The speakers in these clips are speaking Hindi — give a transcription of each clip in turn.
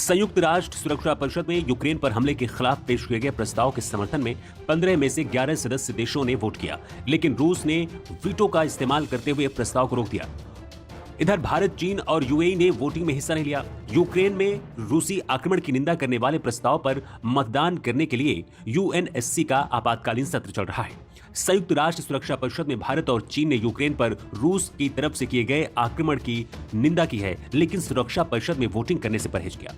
संयुक्त राष्ट्र सुरक्षा परिषद में यूक्रेन पर हमले के खिलाफ पेश किए गए प्रस्ताव के समर्थन में 15 में से 11 सदस्य देशों ने वोट किया, लेकिन रूस ने वीटो का इस्तेमाल करते हुए प्रस्ताव को रोक दिया। इधर भारत, चीन और यूएई ने वोटिंग में हिस्सा नहीं लिया। यूक्रेन में रूसी आक्रमण की निंदा करने वाले प्रस्ताव पर मतदान करने के लिए यूएनएससी का आपातकालीन सत्र चल रहा है। संयुक्त राष्ट्र सुरक्षा परिषद में भारत और चीन ने यूक्रेन पर रूस की तरफ से किए गए आक्रमण की निंदा की है, लेकिन सुरक्षा परिषद में वोटिंग करने से परहेज किया।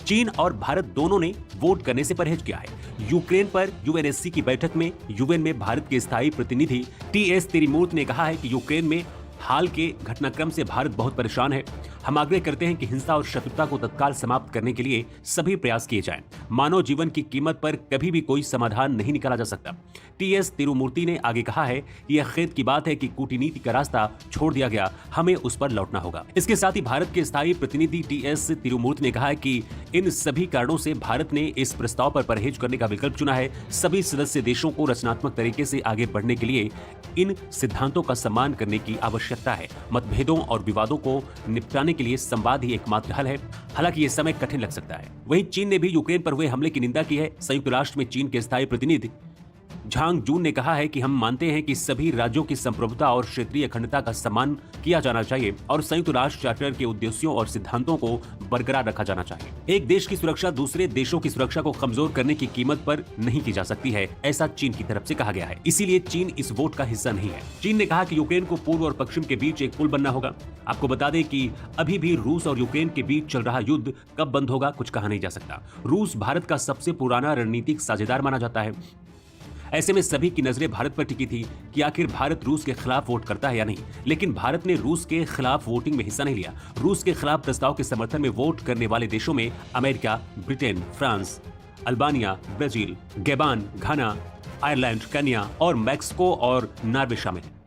चीन और भारत दोनों ने वोट करने से परहेज किया है। यूक्रेन पर यूएनएससी की बैठक में यूएन में भारत के स्थायी प्रतिनिधि टीएस तिरुमूर्ति ने कहा है कि यूक्रेन में हाल के घटनाक्रम से भारत बहुत परेशान है। हम आग्रह करते हैं कि हिंसा और शत्रुता को तत्काल समाप्त करने के लिए सभी प्रयास किए जाएं। मानव जीवन की कीमत पर कभी भी कोई समाधान नहीं निकाला जा सकता। टीएस तिरुमूर्ति ने आगे कहा है कि यह खेद की बात है कि कूटनीति का रास्ता छोड़ दिया गया, हमें उस पर लौटना होगा। इसके साथ ही भारत के स्थायी प्रतिनिधि टीएस तिरुमूर्ति ने कहा है कि इन सभी कारणों से भारत ने इस प्रस्ताव पर परहेज करने का विकल्प चुना है। सभी सदस्य देशों को रचनात्मक तरीके से आगे बढ़ने के लिए इन सिद्धांतों का सम्मान करने की आवश्यकता है। मतभेदों और विवादों को निपटाने के लिए संवाद ही एकमात्र हल है। हालांकि ये समय कठिन लग सकता है। वहीं चीन ने भी यूक्रेन पर हुए हमले की निंदा की है। संयुक्त राष्ट्र में चीन के स्थायी प्रतिनिधि झांग जून ने कहा है कि हम मानते हैं कि सभी राज्यों की संप्रभुता और क्षेत्रीय अखंडता का सम्मान किया जाना चाहिए और संयुक्त राष्ट्र चार्टर के उद्देश्यों और सिद्धांतों को बरकरार रखा जाना चाहिए। एक देश की सुरक्षा दूसरे देशों की सुरक्षा को कमजोर करने की कीमत पर नहीं की जा सकती है, ऐसा चीन की तरफ से कहा गया है। इसीलिए चीन इस वोट का हिस्सा नहीं है। चीन ने कहा कि यूक्रेन को पूर्व और पश्चिम के बीच एक पुल बनना होगा। आपको बता दें कि अभी भी रूस और यूक्रेन के बीच चल रहा युद्ध कब बंद होगा कुछ कहा नहीं जा सकता। रूस भारत का सबसे पुराना रणनीतिक साझेदार माना जाता है। ऐसे में सभी की नजरें भारत पर टिकी थी कि आखिर भारत रूस के खिलाफ वोट करता है या नहीं, लेकिन भारत ने रूस के खिलाफ वोटिंग में हिस्सा नहीं लिया। रूस के खिलाफ प्रस्ताव के समर्थन में वोट करने वाले देशों में America, Britain, France, Albania, Brazil, Gabon, Ghana, Ireland, Kenya और मैक्सिको और नॉर्वे शामिल हैं।